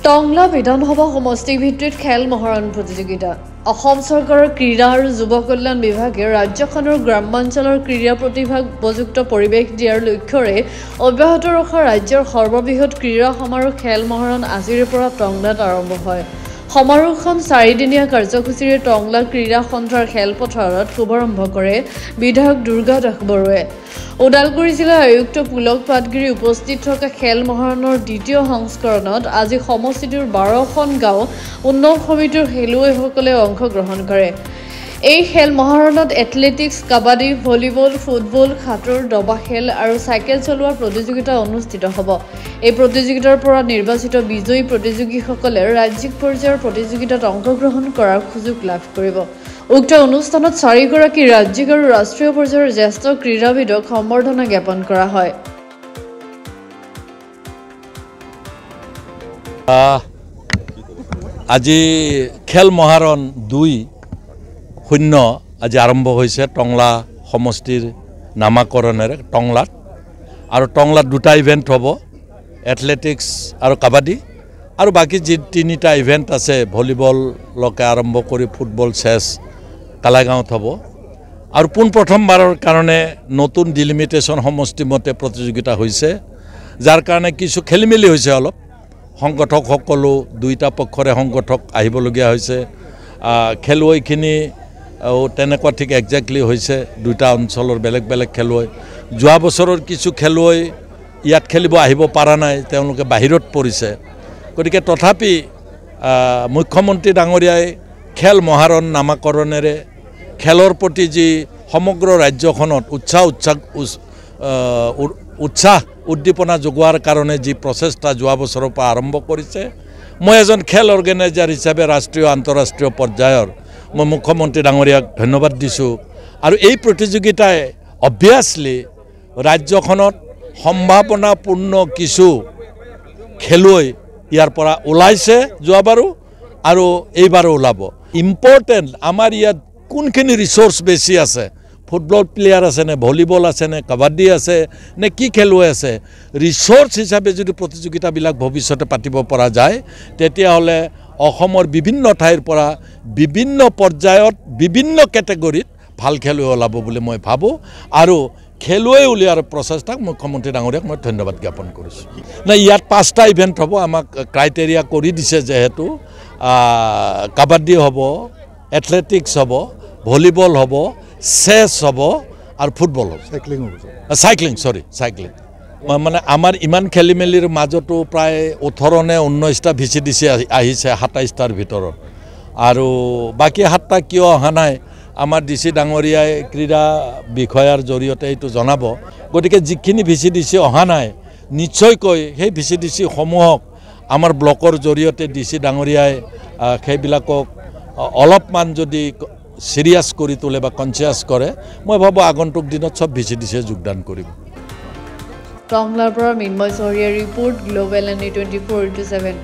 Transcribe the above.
টংলা বিধানসভা সমষ্টি ভিত্তিত খেল মহাৰণ প্ৰতিযোগিতা অসম চৰকাৰৰ ক্ৰীড়া আৰু যুৱ কল্যাণ বিভাগে ৰাজ্যখনৰ গ্ৰামাঞ্চলৰ ক্ৰীড়া প্ৰতিভাক উপযুক্ত পৰিৱেশ দিয়াৰ লক্ষ্যৰে অব্যাহত ৰখা ৰাজ্যৰ সৰ্ববৃহৎ ক্ৰীড়া সমাৰোহ খেল মহাৰণ আজিৰ পৰা টংলাত আৰম্ভ হয়। সমাৰোহখন 4 দিনীয়া কাৰ্যসূচীৰে টংলা ক্ৰীড়া সন্থাৰ খেলপথাৰত শুভাৰম্ভ কৰে বিধায়ক দুৰ্গা দাস বৰুৱাই। ওদালগুৰি জিলাৰ আয়ুক্ত পুলক পাটগিৰি উপস্থিত থকা খেল মহাৰণৰ দ্বিতীয় সংস্কৰণত আজি সমষ্টিটোৰ 12খন গাঁও উন্নয়ন সমিতিৰ খেলুৱৈসকলে অংশগ্ৰহণ কৰে। এই খেল মহাৰণত এথলেটিক্স, কাবাডী, ভলীবল, ফুটবল, সাঁতোৰ, দবা খেল আৰু চাইকেল চলোৱাৰ প্ৰতিযোগিতা অনুষ্ঠিত হ'ব। এই প্ৰতিযোগিতাৰ পৰা নিৰ্বাচিত বিজয়ী প্ৰতিযোগীসকলে ৰাজ্যিক পৰ্যায়ৰ প্ৰতিযোগিতাত অংশগ্ৰহণ কৰাৰ সুযোগ লাভ কৰিব। উক্ত অনুষ্ঠানত 4 গৰাকী ৰাজ্যিক আৰু ৰাষ্ট্ৰীয় পৰ্যায়ৰ জ্যেষ্ঠ ক্ৰীড়াবিদক সম্বৰ্ধনা জ্ঞাপন কৰা হয়। আজি খেল মহাৰণ 2.0 আজি আৰম্ভ হৈছে টংলা সমষ্টিৰ নামাকৰণেৰে টংলাত। আৰু টংলাত 2টা ইভেণ্ট হ'ব, এথলেটিক্স আৰু কাবাডী, আৰু বাকী যি 3টা ইভেণ্ট আছে ভলীবললৈকে আৰম্ভ কৰি ফুটবল, চেছ কালাগাঁৱত হ'ব। আৰু পোনপ্ৰথমবাৰৰ কাৰণে নতুন ডিলিমিটেশ্যন সমষ্টিমতে প্ৰতিযোগিতা হৈছে, যাৰ কাৰণে কিছু খেলিমেলি হৈছে। অলপ সংগঠকসকলো 2টা পক্ষৰে সংগঠক আহিবলগীয়া হৈছে। খেলুৱৈখিনি তেনেকুৱা ঠিক একজেক্টলি হৈছে 2টা অঞ্চলৰ বেলেগ বেলেগ খেলুৱৈ। যোৱা বছৰৰ কিছু খেলুৱৈ ইয়াত খেলিব আহিব পৰা নাই, তেওঁলোকে বাহিৰত পৰিছে। গতিকে তথাপি মুখ্যমন্ত্ৰী ডাঙৰীয়াই খেল মহাৰণ নামাকৰণেৰে খেলৰ প্ৰতি যি সমগ্ৰ ৰাজ্যখনত উৎসাহ উদ্দীপনা যোগোৱাৰ কাৰণে যি প্ৰচেষ্টা যোৱা বছৰৰ পৰা আৰম্ভ কৰিছে, মই এজন খেল অৰ্গেনাইজাৰ হিচাপে ৰাষ্ট্ৰীয় আন্তঃৰাষ্ট্ৰীয় পৰ্যায়ৰ মই মুখ্যমন্ত্ৰী ডাঙৰীয়াক ধন্যবাদ দিছোঁ। আৰু এই প্ৰতিযোগিতাই অবভিয়াছলি ৰাজ্যখনত সম্ভাৱনাপূৰ্ণ কিছু খেলুৱৈ ইয়াৰ পৰা ওলাইছে যোৱাবাৰো আৰু এইবাৰো ওলাব। ইম্পৰ্টেণ্ট আমাৰ ইয়াত কোনখিনি ৰিচোৰ্চ বেছি আছে, ফুটবল প্লেয়াৰ আছে নে, ভলীবল আছে নে, কাবাডী আছে নে, কি খেলুৱৈ আছে, ৰিচোৰ্চ হিচাপে যদি প্ৰতিযোগিতাবিলাক ভৱিষ্যতে পাতিব পৰা যায়, তেতিয়াহ'লে অসমৰ বিভিন্ন ঠাইৰ পৰা বিভিন্ন পৰ্যায়ত বিভিন্ন কেটেগৰীত ভাল খেলুৱৈ ওলাব বুলি মই ভাবোঁ। আৰু খেলুৱৈ উলিওৱাৰ প্ৰচেষ্টাক মুখ্যমন্ত্ৰী ডাঙৰীয়াক মই ধন্যবাদ জ্ঞাপন কৰিছোঁ। নাই, ইয়াত 5টা ইভেণ্ট হ'ব, আমাক ক্ৰাইটেৰিয়া কৰি দিছে, যিহেতু কাবাডী হ'ব, এথলেটিক্স হ'ব, ভলীবল হ'ব, চেছ হ'ব আৰু ফুটবল হ'ব, চাইক্লিং। মানে আমাৰ ইমান খেলি মেলিৰ মাজতো প্ৰায় 18 নে 19টা VCDC আহিছে 27টাৰ ভিতৰত। আৰু বাকী 7টা কিয় অহা নাই, আমাৰ DC ডাঙৰীয়াই ক্ৰীড়া বিষয়াৰ জৰিয়তে এইটো জনাব। গতিকে যিখিনি VCDC অহা নাই, নিশ্চয়কৈ সেই VCDC সমূহক আমাৰ ব্লকৰ জৰিয়তে DC ডাঙৰীয়াই সেইবিলাকক অলপমান যদি সিৰিয়াছ কৰি তোলে বা কনচিয়াছ কৰে, মই ভাবোঁ আগন্তুক দিনত সব VCDC যোগদান কৰিব। টংলাৰ পৰা মিন্ময় চহৰীয়াৰ ৰিপৰ্ট, গ্লোবেল NE 24/7।